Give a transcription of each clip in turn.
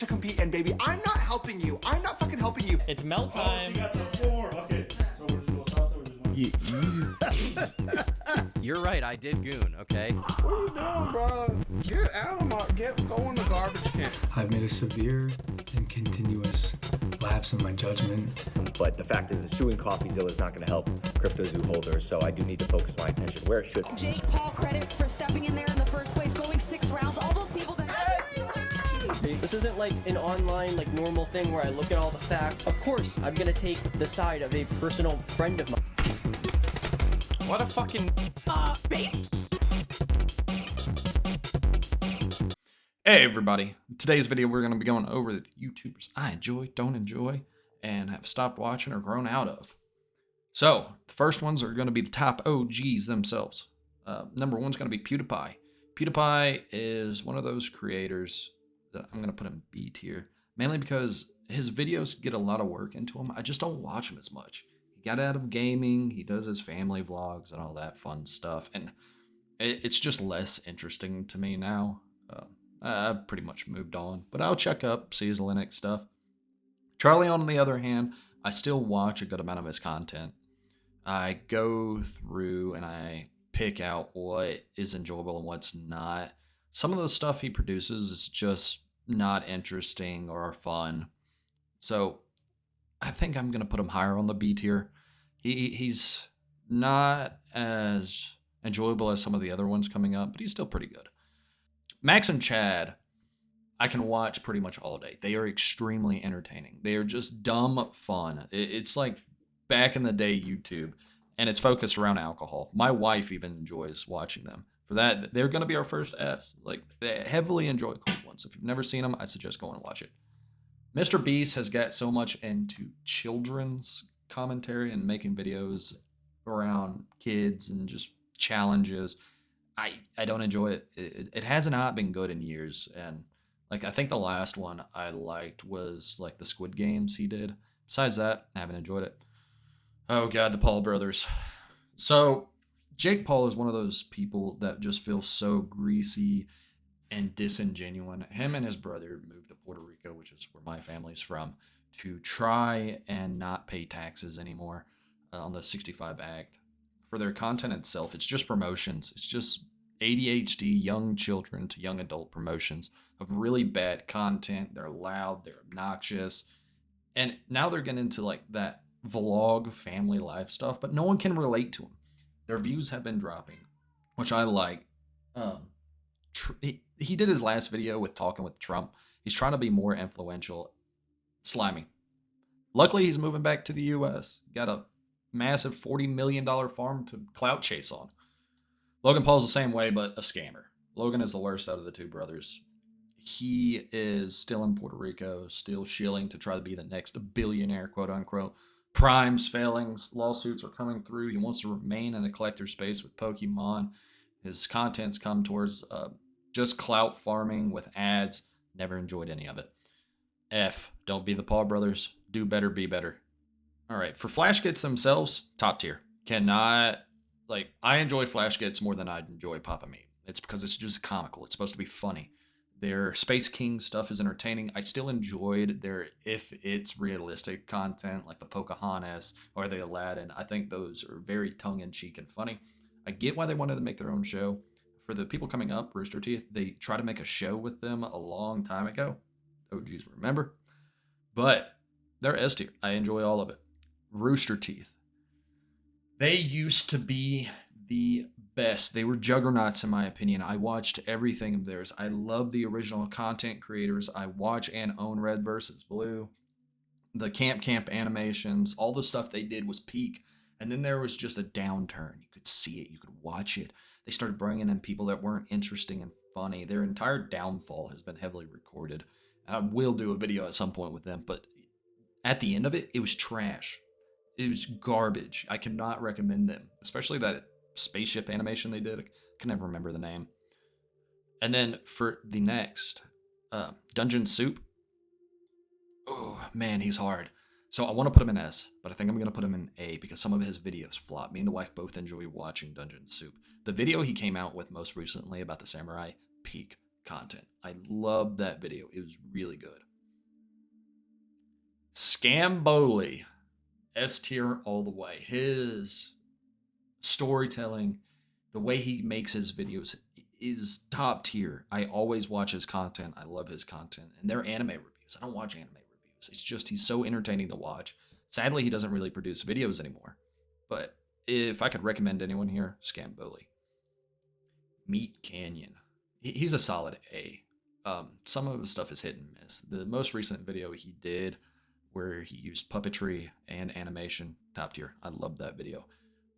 to compete in, baby. I'm not helping you. I'm not fucking helping you. It's melt time. Oh, she got the floor. Okay, so we're just doing salsa. We're just going. You're right, I did goon, okay? What are you doing, bro? Get out of my, go in the garbage can. I've made a severe and continuous lapse in my judgment. But the fact is, suing CoffeeZilla is not going to help cryptozoo holders, so I do need to focus my attention where it should. Jake Paul credit for stepping in there in the first place, going 6 rounds. All those people that... This isn't like an online, like, normal thing where I look at all the facts. Of course, I'm gonna take the side of a personal friend of mine. What a fucking Hey everybody, in today's video we're going to be going over the YouTubers I enjoy, don't enjoy, and have stopped watching or grown out of. So, the first ones are going to be the top OGs themselves. Number one's going to be PewDiePie. PewDiePie is one of those creators that I'm going to put in B tier, mainly because his videos get a lot of work into them. I just don't watch him as much. He got out of gaming, he does his family vlogs and all that fun stuff, and it's just less interesting to me now. I've pretty much moved on, but I'll check up, see his Linux stuff. Charlie, on the other hand, I still watch a good amount of his content. I go through and I pick out what is enjoyable and what's not. Some of the stuff he produces is just not interesting or fun. So I think I'm going to put him higher on the B tier. He's not as enjoyable as some of the other ones coming up, but he's still pretty good. Max and Chad, I can watch pretty much all day. They are extremely entertaining. They are just dumb fun. It's like back in the day YouTube, and it's focused around alcohol. My wife even enjoys watching them. For that, they're going to be our first Fs. Like, they heavily enjoy cold ones. If you've never seen them, I suggest going and watch it. Mr. Beast has got so much into children's commentary and making videos around kids and just challenges. I don't enjoy it. It has not been good in years. And like, I think the last one I liked was like the Squid Games he did. Besides that, I haven't enjoyed it. Oh God, the Paul brothers. So Jake Paul is one of those people that just feels so greasy and disingenuous. Him and his brother moved to Puerto Rico, which is where my family's from, to try and not pay taxes anymore on the 65 Act. For their content itself, it's just promotions. It's just ADHD, young children to young adult promotions of really bad content. They're loud, they're obnoxious. And now they're getting into like that vlog family life stuff, but no one can relate to them. Their views have been dropping, which I like. He did his last video with talking with Trump. He's trying to be more influential. Slimy. Luckily, he's moving back to the U.S. Got a massive $40 million farm to clout chase on. Logan Paul's the same way, but a scammer. Logan is the worst out of the two brothers. He is still in Puerto Rico, still shilling to try to be the next billionaire, quote unquote. Prime's failing, lawsuits are coming through. He wants to remain in a collector space with Pokemon. His content's come towards just clout farming with ads. Never enjoyed any of it. F, don't be the Paul brothers. Do better, be better. All right, for Flash Gets themselves, top tier. Cannot, like, I enjoy Flash Gets more than I enjoy Papa Meat. It's because it's just comical. It's supposed to be funny. Their Space King stuff is entertaining. I still enjoyed their if it's realistic content, like the Pocahontas or the Aladdin. I think those are very tongue-in-cheek and funny. I get why they wanted to make their own show. For the people coming up, Rooster Teeth, they tried to make a show with them a long time ago. OGs remember. But they're S tier. I enjoy all of it. Rooster Teeth. They used to be the best. They were juggernauts in my opinion. I watched everything of theirs. I love the original content creators. I watch and own Red vs. Blue. The Camp animations, all the stuff they did was peak. And then there was just a downturn. You could see it. You could watch it. They started bringing in people that weren't interesting and funny. Their entire downfall has been heavily recorded. And I will do a video at some point with them. But at the end of it, it was trash. It was garbage. I cannot recommend them. Especially that spaceship animation they did. I can never remember the name. And then for the next, Dungeon Soup. Oh, man, he's hard. So I want to put him in S, but I think I'm going to put him in A because some of his videos flop. Me and the wife both enjoy watching Dungeon Soup. The video he came out with most recently about the samurai, peak content. I loved that video. It was really good. Scamboli, S tier all the way. His storytelling, the way he makes his videos is top tier. I always watch his content. I love his content. And they're anime reviews. I don't watch anime reviews. It's just he's so entertaining to watch. Sadly, he doesn't really produce videos anymore. But if I could recommend anyone here, Scamboli. Meat Canyon. He's a solid A. Some of his stuff is hit and miss. The most recent video he did where he used puppetry and animation, top tier. I love that video.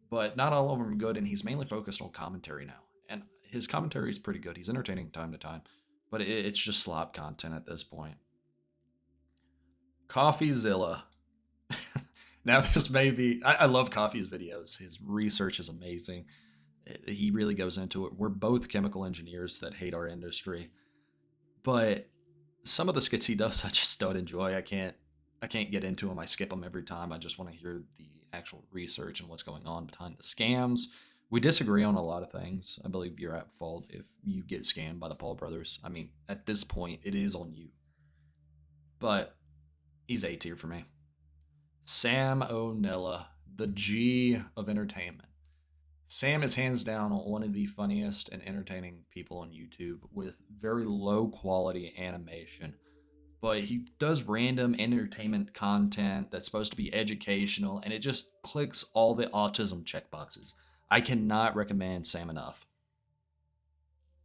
But not all of them are good, and he's mainly focused on commentary now. And his commentary is pretty good. He's entertaining time to time, but it's just slop content at this point. CoffeeZilla. Now this may be, I love Coffee's videos. His research is amazing. He really goes into it. We're both chemical engineers that hate our industry, but some of the skits he does, I just don't enjoy. I can't get into them. I skip them every time. I just want to hear the actual research and what's going on behind the scams. We disagree on a lot of things. I believe you're at fault if you get scammed by the Paul brothers. I mean, at this point, it is on you. But he's A tier for me. Sam O'Nella, the G of entertainment. Sam is hands down one of the funniest and entertaining people on YouTube with very low quality animation. But he does random entertainment content that's supposed to be educational, and it just clicks all the autism checkboxes. I cannot recommend Sam enough.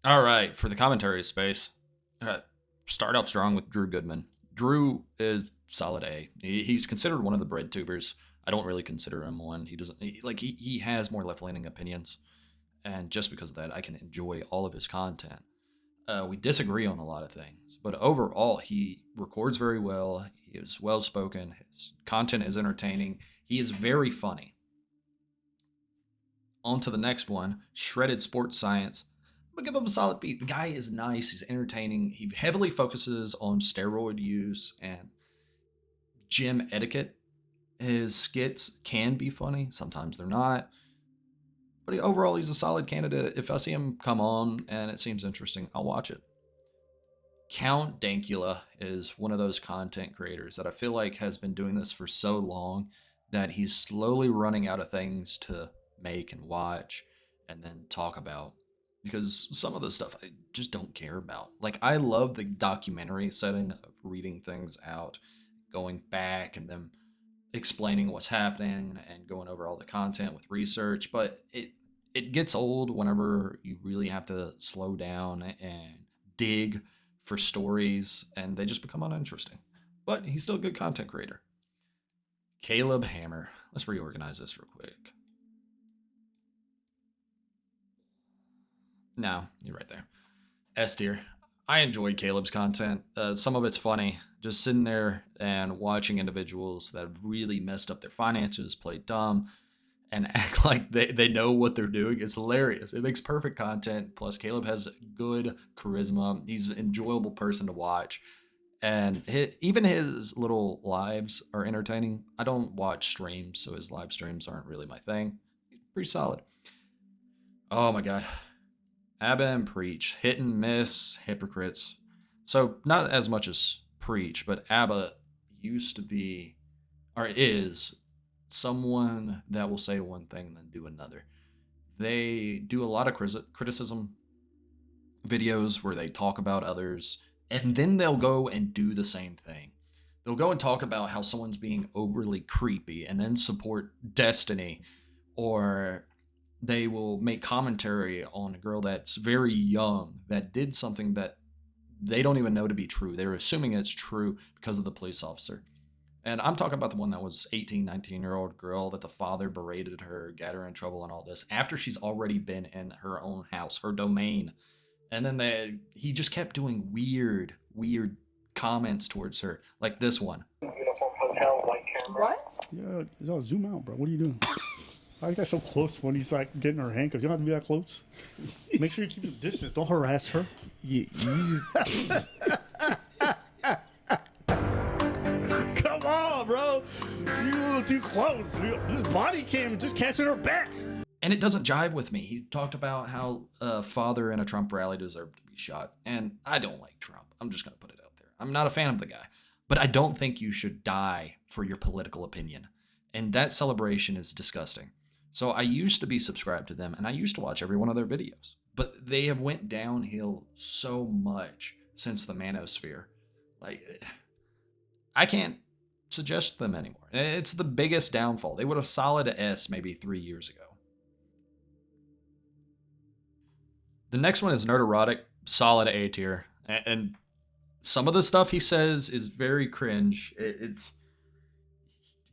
All right, for the commentary space, start off strong with Drew Goodman. Drew is solid A. He's considered one of the bread tubers. I don't really consider him one. He has more left-leaning opinions, and just because of that, I can enjoy all of his content. We disagree on a lot of things, but overall, he records very well. He is well-spoken. His content is entertaining. He is very funny. On to the next one, Shredded Sports Science. I'm gonna give him a solid B. The guy is nice. He's entertaining. He heavily focuses on steroid use and gym etiquette. His skits can be funny. Sometimes they're not. But overall, he's a solid candidate. If I see him come on and it seems interesting, I'll watch it. Count Dankula is one of those content creators that I feel like has been doing this for so long that he's slowly running out of things to make and watch and then talk about. Because some of the stuff I just don't care about. Like, I love the documentary setting of reading things out, going back and then explaining what's happening and going over all the content with research, but it gets old whenever you really have to slow down and dig for stories, and they just become uninteresting. But he's still a good content creator. Caleb Hammer. Let's reorganize this real quick. No, you're right there. S tier. I enjoy Caleb's content. Some of it's funny. Just sitting there and watching individuals that have really messed up their finances, play dumb, and act like they know what they're doing. It's hilarious. It makes perfect content. Plus, Caleb has good charisma. He's an enjoyable person to watch. And even his little lives are entertaining. I don't watch streams, so his live streams aren't really my thing. He's pretty solid. Oh my God. Abba and Preach. Hit and miss. Hypocrites. So not as much as Preach, but Abba used to be, or is, someone that will say one thing and then do another. They do a lot of criticism videos where they talk about others, and then they'll go and do the same thing. They'll go and talk about how someone's being overly creepy and then support Destiny, or they will make commentary on a girl that's very young that did something that they don't even know to be true. They're assuming it's true because of the police officer. And I'm talking about the one that was 18, 19-year-old girl that the father berated her, got her in trouble and all this after she's already been in her own house, her domain. And then he just kept doing weird comments towards her, like this one. What? Yeah, yo, zoom out, bro. What are you doing? Why you got so close when he's like getting her handcuffs? You don't have to be that close. Make sure you keep the distance. Don't harass her. Come on, bro. You're a little too close. This body cam just catching her back. And it doesn't jive with me. He talked about how a father in a Trump rally deserved to be shot. And I don't like Trump. I'm just going to put it out there. I'm not a fan of the guy. But I don't think you should die for your political opinion. And that celebration is disgusting. So I used to be subscribed to them and I used to watch every one of their videos. But they have went downhill so much since the Manosphere. Like, I can't suggest them anymore. It's the biggest downfall. They would have solid S maybe 3 years ago. The next one is Nerderotic, solid A tier. And some of the stuff he says is very cringe.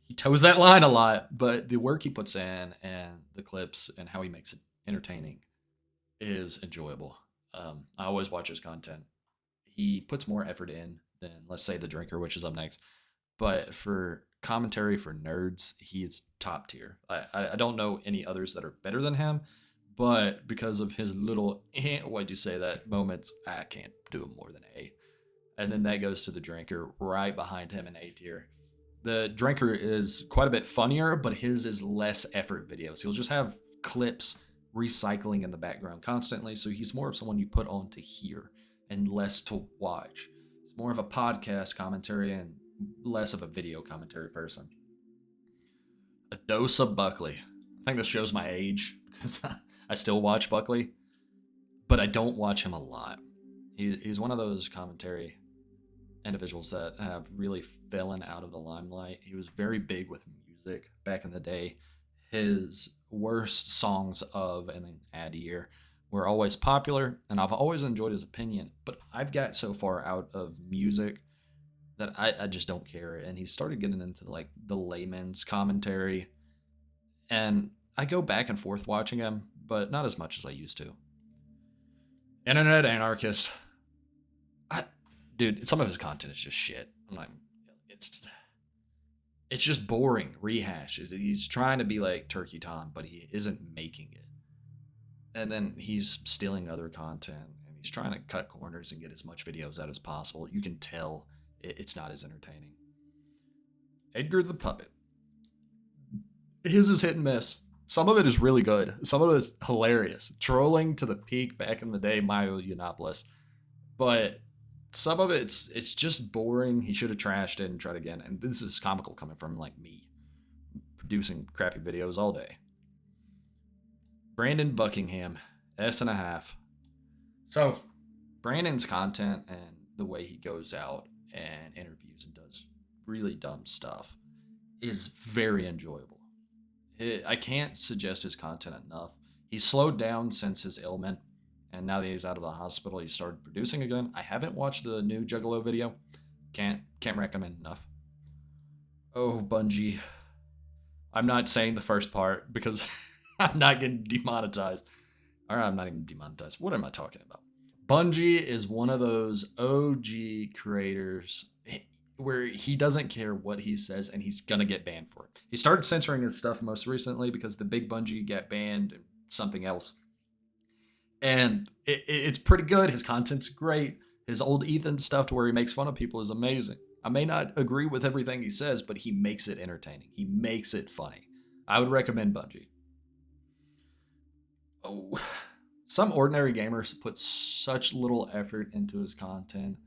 He toes that line a lot, but the work he puts in and the clips and how he makes it entertaining is enjoyable. I always watch his content. He puts more effort in than, let's say, The Drinker, which is up next. But for commentary for nerds, he is top tier. I don't know any others that are better than him, but because of his little, why'd you say that moments, I can't do him more than A. And then that goes to The Drinker, right behind him in A tier. The Drinker is quite a bit funnier, but his is less effort videos. He'll just have clips recycling in the background constantly, so he's more of someone you put on to hear and less to watch. It's more of a podcast commentary and less of a video commentary person. A dose of Buckley. I think this shows my age because I still watch Buckley, but I don't watch him a lot. He's one of those commentary individuals that have really fallen out of the limelight. He was very big with music back in the day. His worst songs of an ad year were always popular, and I've always enjoyed his opinion, but I've got so far out of music that I just don't care. And he started getting into like the layman's commentary, and I go back and forth watching him, but not as much as I used to. Internet Anarchist. Dude, some of his content is just shit. I'm like, it's just boring rehash. He's trying to be like Turkey Tom, but he isn't making it. And then he's stealing other content, and he's trying to cut corners and get as much videos out as possible. You can tell it's not as entertaining. Edgar the Puppet. His is hit and miss. Some of it is really good. Some of it is hilarious. Trolling to the peak back in the day, Milo Yiannopoulos. But some of it's just boring. He should have trashed it and tried again. And this is comical coming from like me, producing crappy videos all day. Brandon Buckingham, S.5. So Brandon's content and the way he goes out and interviews and does really dumb stuff is very enjoyable. I can't suggest his content enough. He's slowed down since his ailment, and now that he's out of the hospital, he started producing again. I haven't watched the new Juggalo video. Can't recommend enough. Oh, Bungie. I'm not saying the first part because I'm not getting demonetized. Or I'm not even demonetized. What am I talking about? Bungie is one of those OG creators where he doesn't care what he says and he's gonna get banned for it. He started censoring his stuff most recently because the big Bungie got banned and something else. And it's pretty good. His content's great. His old Ethan stuff to where he makes fun of people is amazing. I may not agree with everything he says, but he makes it entertaining. He makes it funny. I would recommend Bungie. Oh, some ordinary gamers put such little effort into his content,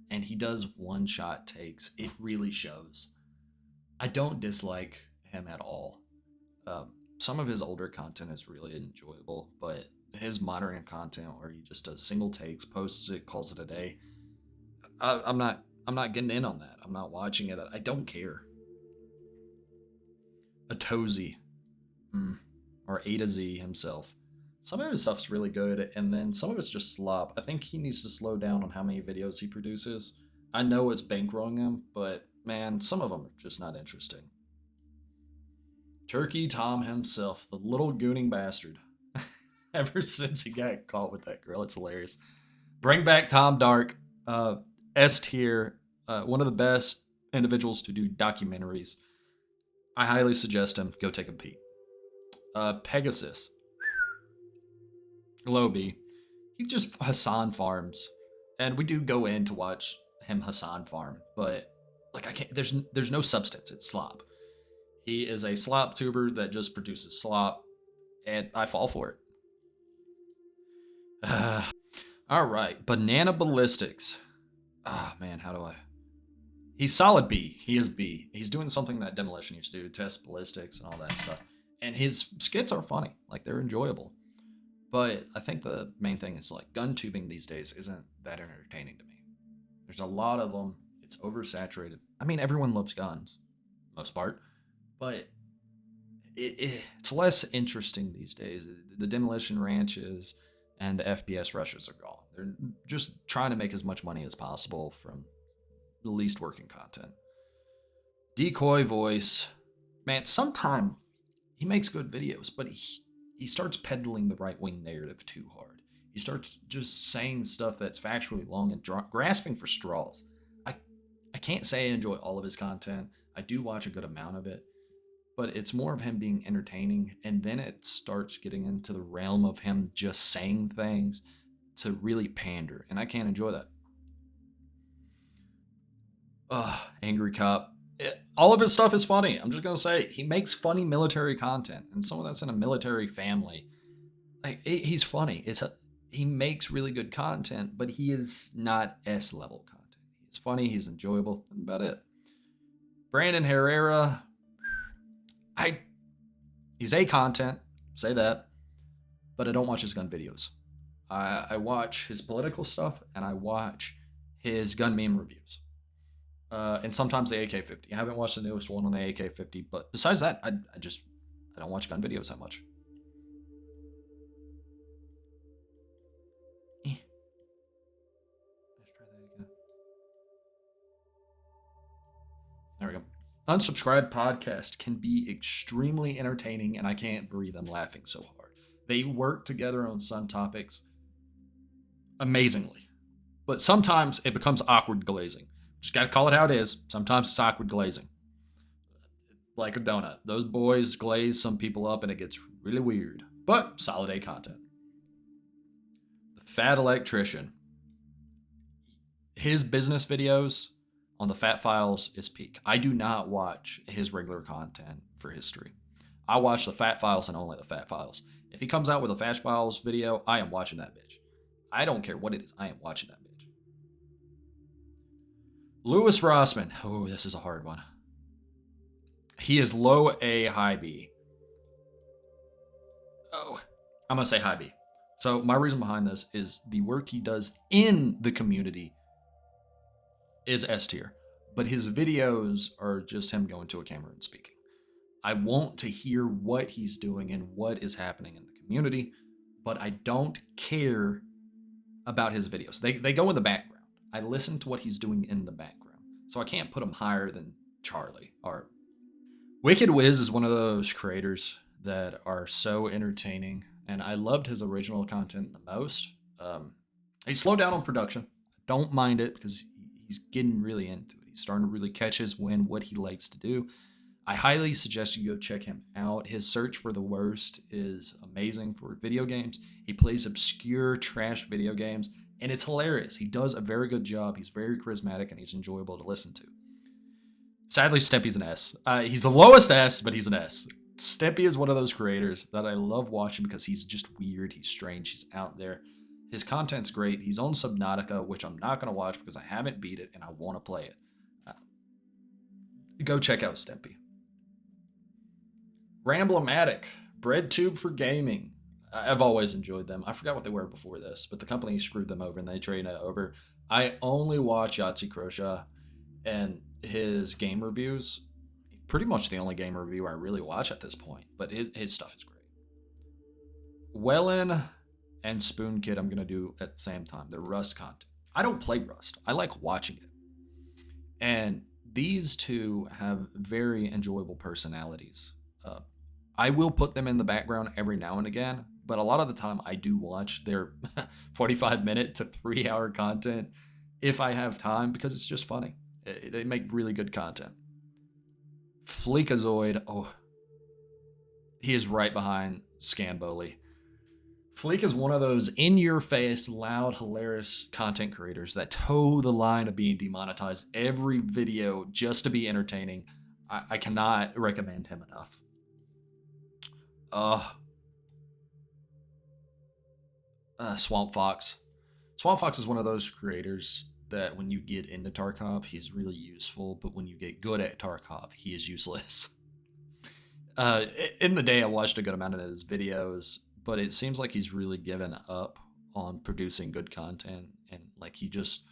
and he does one-shot takes. It really shows. I don't dislike him at all. Some of his older content is really enjoyable, but his modern content where he just does single takes, posts it, calls it a day, I'm not getting in on that. I'm not watching it. I don't care. A Tozy, or A to Z himself. Some of his stuff's really good, and then some of it's just slop. I think he needs to slow down on how many videos he produces. I know it's bankrolling him, but man, some of them are just not interesting. Turkey Tom himself, the little gooning bastard. Ever since he got caught with that girl, it's hilarious. Bring back Tom Dark. S tier. One of the best individuals to do documentaries. I highly suggest him. Go take a peek. Pegasus. Lobby. He just Hassan farms. And we do go in to watch him Hassan farm. But like I can't there's no substance. It's slop. He is a slop tuber that just produces slop. And I fall for it. All right, Banana Ballistics. Oh man, how do I? He's solid B. He is B. He's doing something that Demolition used to do, test ballistics and all that stuff. And his skits are funny. Like, they're enjoyable. But I think the main thing is, like, gun tubing these days isn't that entertaining to me. There's a lot of them. It's oversaturated. I mean, everyone loves guns, most part. But it's less interesting these days. The Demolition Ranches and the FPS rushes are gone. They're just trying to make as much money as possible from the least working content. Decoy Voice, man, sometime he makes good videos, but he starts peddling the right-wing narrative too hard. He starts just saying stuff that's factually long and grasping for straws. I can't say I enjoy all of his content. I do watch a good amount of it, but it's more of him being entertaining, and then it starts getting into the realm of him just saying things to really pander, and I can't enjoy that. Angry Cop. All of his stuff is funny. I'm just gonna say, he makes funny military content, and someone that's in a military family, like, he's funny. He makes really good content, but he is not S-level content. He's funny, he's enjoyable, that's about it. Brandon Herrera, he's A content, say that, but I don't watch his gun videos. I watch his political stuff, and I watch his gun meme reviews. And sometimes the AK-50. I haven't watched the newest one on the AK-50, but besides that, I don't watch gun videos that much. Let's try that again. There we go. Unsubscribed podcast can be extremely entertaining, and I can't breathe. I'm laughing so hard. They work together on some topics amazingly, but sometimes it becomes awkward glazing. Just gotta call it how it is. Sometimes it's awkward glazing. Like a donut. Those boys glaze some people up and it gets really weird. But solid A content. The Fat Electrician. His business videos on the Fat Files is peak. I do not watch his regular content for history. I watch the Fat Files and only the Fat Files. If he comes out with a Fat Files video, I am watching that bitch. I don't care what it is. I am watching that bitch. Louis Rossman. Oh, this is a hard one. He is low A, high B. Oh, I'm going to say high B. So my reason behind this is the work he does in the community is S tier. But his videos are just him going to a camera and speaking. I want to hear what he's doing and what is happening in the community, but I don't care about his videos. They go in the background. I listen to what he's doing in the background. So I can't put him higher than Charlie. Or Wicked Wiz is one of those creators that are so entertaining, and I loved his original content the most. He slowed down on production. Don't mind it because he's getting really into it. He's starting to really catch his wind, what he likes to do. I highly suggest you go check him out. His Search for the Worst is amazing for video games. He plays obscure, trash video games, and it's hilarious. He does a very good job. He's very charismatic, and he's enjoyable to listen to. Sadly, Stempy's an S. He's the lowest S, but he's an S. Stempy is one of those creators that I love watching because he's just weird. He's strange. He's out there. His content's great. He's on Subnautica, which I'm not going to watch because I haven't beat it, and I want to play it. Go check out Stempy. Ramblomatic. BreadTube for gaming. I've always enjoyed them. I forgot what they were before this, but the company screwed them over and they traded it over. I only watch Yahtzee Crochet and his game reviews. Pretty much the only game review I really watch at this point, but his stuff is great. Wellen and Spoon Kid I'm going to do at the same time. They're Rust content. I don't play Rust. I like watching it. And these two have very enjoyable personalities. I will put them in the background every now and again, but a lot of the time I do watch their 45-minute to 3-hour content if I have time because it's just funny. They make really good content. Fleekazoid, oh, he is right behind Scanboli. Fleek is one of those in-your-face, loud, hilarious content creators that toe the line of being demonetized every video just to be entertaining. I cannot recommend him enough. Swamp Fox. Swamp Fox is one of those creators that when you get into Tarkov, he's really useful, but when you get good at Tarkov, he is useless. In the day, I watched a good amount of his videos, but it seems like he's really given up on producing good content, and like he just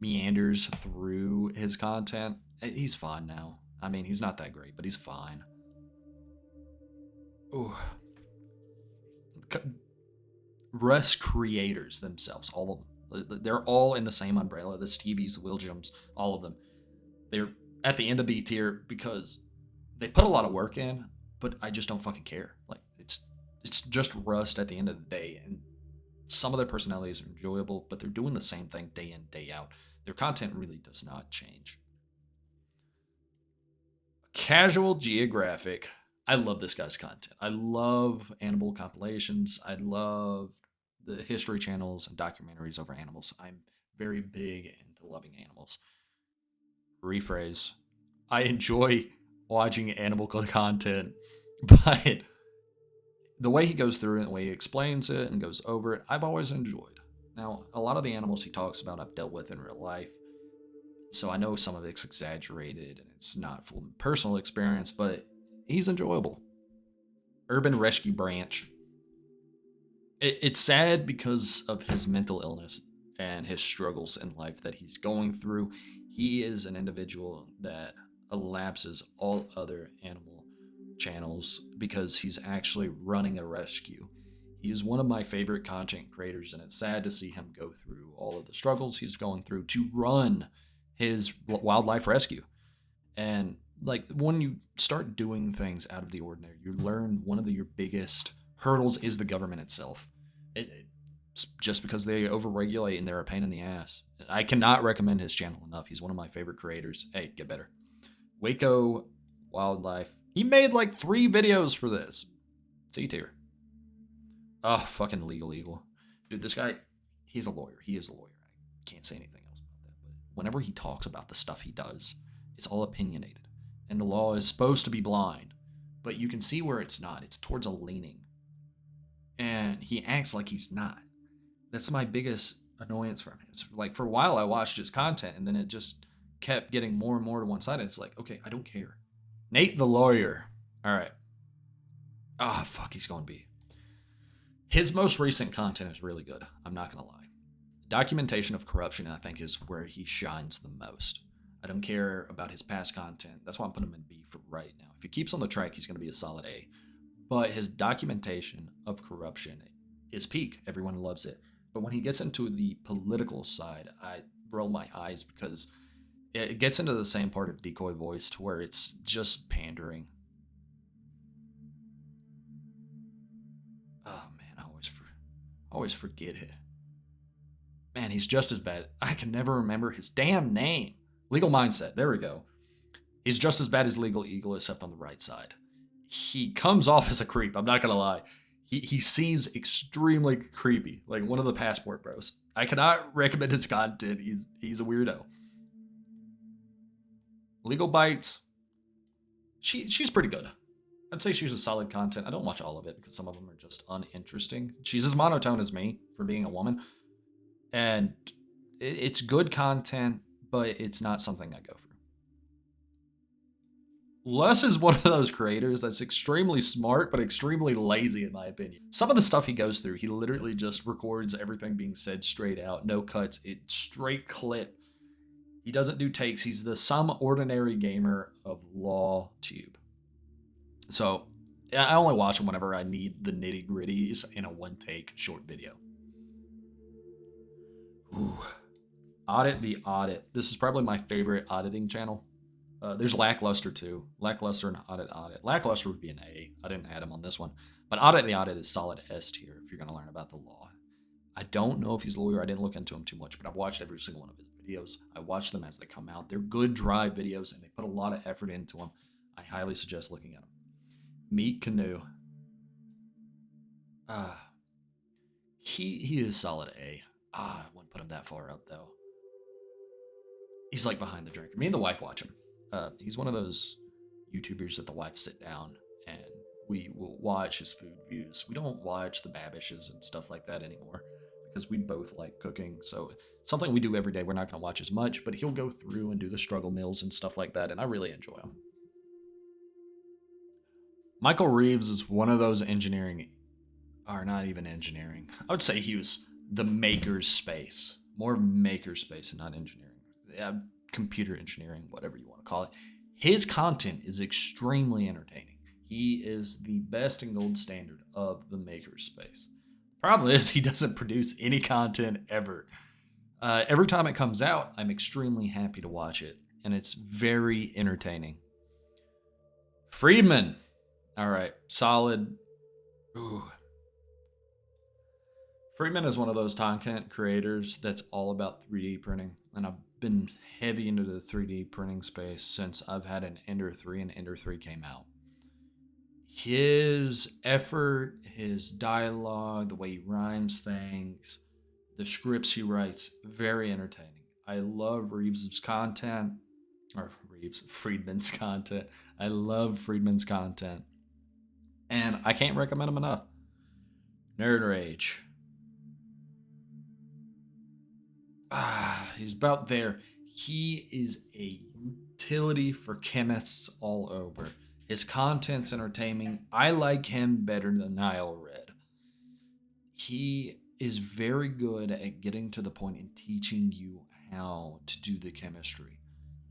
meanders through his content. He's fine now. I mean, he's not that great, but he's fine. Ooh. Rust creators themselves, all of them. They're all in the same umbrella. The Stevies, the Willjams, all of them. They're at the end of B tier because they put a lot of work in, but I just don't fucking care. Like it's just Rust at the end of the day, and some of their personalities are enjoyable, but they're doing the same thing day in, day out. Their content really does not change. Casual Geographic. I love this guy's content. I love animal compilations. I love the history channels and documentaries over animals. I'm very big into loving animals. Rephrase. I enjoy watching animal content, but the way he goes through it and the way he explains it and goes over it, I've always enjoyed. Now, a lot of the animals he talks about I've dealt with in real life, so I know some of it's exaggerated and it's not full personal experience, but he's enjoyable. Urban Rescue Branch. It's sad because of his mental illness and his struggles in life that he's going through. He is an individual that elapses all other animal channels because he's actually running a rescue. He is one of my favorite content creators, and it's sad to see him go through all of the struggles he's going through to run his wildlife rescue. And like when you start doing things out of the ordinary, you learn one of your biggest hurdles is the government itself. It's just because they overregulate and they're a pain in the ass. I cannot recommend his channel enough. He's one of my favorite creators. Hey, get better. Waco Wildlife. He made like 3 videos for this. C tier. Oh, fucking Legal Eagle. Dude, this guy, he's a lawyer. He is a lawyer. I can't say anything else about that. But whenever he talks about the stuff he does, it's all opinionated. And the law is supposed to be blind. But you can see where it's not. It's towards a leaning. And he acts like he's not. That's my biggest annoyance from him. It's like for a while I watched his content and then it just kept getting more and more to one side. It's like, okay, I don't care. Nate the Lawyer. All right. Ah, oh, fuck, he's going B. His most recent content is really good. I'm not going to lie. Documentation of corruption, I think, is where he shines the most. I don't care about his past content. That's why I'm putting him in B for right now. If he keeps on the track, he's going to be a solid A. But his documentation of corruption is peak. Everyone loves it. But when he gets into the political side, I roll my eyes because it gets into the same part of Decoy Voice to where it's just pandering. Oh man, I always forget it. Man, he's just as bad. I can never remember his damn name. Legal Mindset. There we go. He's just as bad as Legal Eagle, except on the right side. He comes off as a creep. I'm not gonna lie. He seems extremely creepy, like one of the Passport Bros. I cannot recommend his content. He's a weirdo. Legal Bites. She's pretty good. I'd say she's a solid content. I don't watch all of it because some of them are just uninteresting. She's as monotone as me for being a woman. And it's good content, but it's not something I go for. Les is one of those creators that's extremely smart, but extremely lazy in my opinion. Some of the stuff he goes through, he literally just records everything being said straight out. No cuts, it's straight clip. He doesn't do takes. He's the some ordinary gamer of LawTube. So I only watch him whenever I need the nitty gritties in a one take short video. Ooh. Audit the Audit. This is probably my favorite auditing channel. There's Lackluster too. Lackluster and Audit. Lackluster would be an A. I didn't add him on this one. But Audit the Audit is solid S tier if you're going to learn about the law. I don't know if he's a lawyer. I didn't look into him too much, but I've watched every single one of his videos. I watch them as they come out. They're good, dry videos, and they put a lot of effort into them. I highly suggest looking at them. Meet Canoe. He is solid A. I wouldn't put him that far up, though. He's like behind the drinker. Me and the wife watch him. He's one of those YouTubers that the wife sit down and we will watch his food reviews. We don't watch the Babishes and stuff like that anymore because we both like cooking. So something we do every day. We're not going to watch as much, but he'll go through and do the struggle meals and stuff like that, and I really enjoy them. Michael Reeves is one of those engineering, or not even engineering. I would say he was the maker's space, more maker's space and not engineering. Yeah, computer engineering, whatever you want to call it. His content is extremely entertaining. He is the best and gold standard of the maker's space. Problem is, he doesn't produce any content ever. Every time it comes out, I'm extremely happy to watch it, and it's very entertaining. Friedman. All right, solid. Ooh. Friedman is one of those content creators that's all about 3D printing, and I've been heavy into the 3D printing space since I've had an Ender 3 and Ender 3 came out. His effort, his dialogue, the way he rhymes things, the scripts he writes, very entertaining. I love Friedman's content. I love Friedman's content. And I can't recommend him enough. Nerd Rage. He's about there. He is a utility for chemists all over. His content's entertaining. I like him better than Nile Red. He is very good at getting to the point and teaching you how to do the chemistry.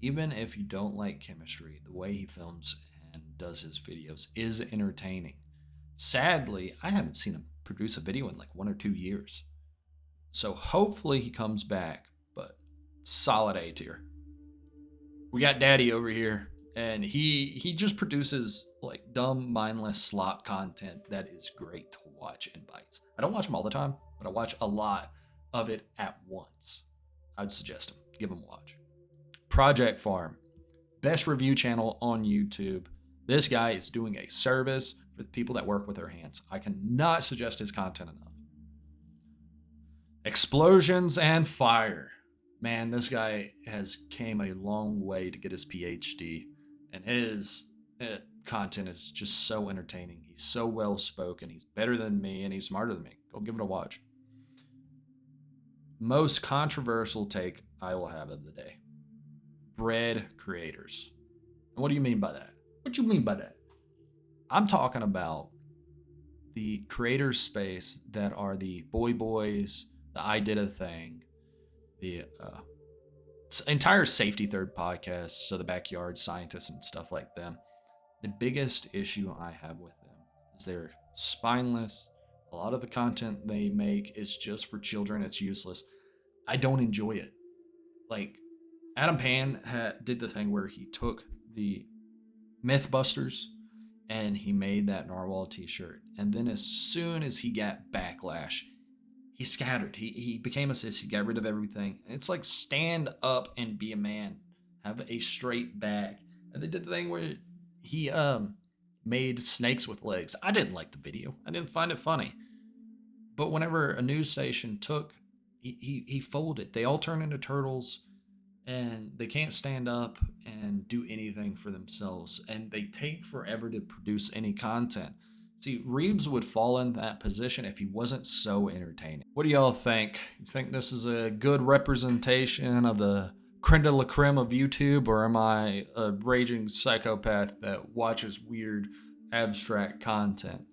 Even if you don't like chemistry, the way he films and does his videos is entertaining. Sadly, I haven't seen him produce a video in like 1 or 2 years. So hopefully he comes back, but solid A tier. We got Daddy over here, and he just produces like dumb, mindless slop content that is great to watch in bites. I don't watch him all the time, but I watch a lot of it at once. I'd suggest him. Give him a watch. Project Farm. Best review channel on YouTube. This guy is doing a service for the people that work with their hands. I cannot suggest his content enough. Explosions and Fire. Man, this guy has came a long way to get his PhD, and his content is just so entertaining. He's so well spoken. He's better than me, and he's smarter than me. Go give it a watch. Most controversial take I will have of the day. Bread creators. And what do you mean by that? What do you mean by that? I'm talking about the creator space that are the boys, the I Did a Thing, the entire Safety Third podcast, so the Backyard Scientists and stuff like them. The biggest issue I have with them is they're spineless. A lot of the content they make is just for children. It's useless. I don't enjoy it. Like, Adam Pan did the thing where he took the Mythbusters and he made that Narwhal t-shirt. And then as soon as he got backlash, he scattered. He became a sissy, got rid of everything. It's like, stand up and be a man. Have a straight back. And they did the thing where he made snakes with legs. I didn't like the video. I didn't find it funny. But whenever a news station took, he folded. They all turn into turtles, and they can't stand up and do anything for themselves. And they take forever to produce any content. See, Reeves would fall in that position if he wasn't so entertaining. What do y'all think? You think this is a good representation of the creme de la creme of YouTube, or am I a raging psychopath that watches weird, abstract content?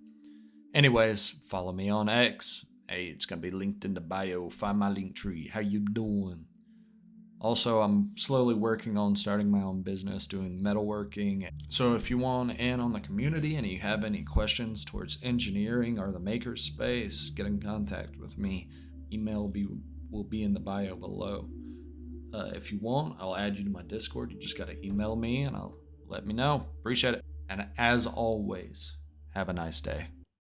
Anyways, follow me on X. Hey, it's going to be linked in the bio. Find my link tree. How you doing? Also, I'm slowly working on starting my own business doing metalworking. So if you want in on the community and you have any questions towards engineering or the maker space, get in contact with me. Email will be in the bio below. If you want, I'll add you to my Discord. You just got to email me and I'll let me know. Appreciate it. And as always, have a nice day.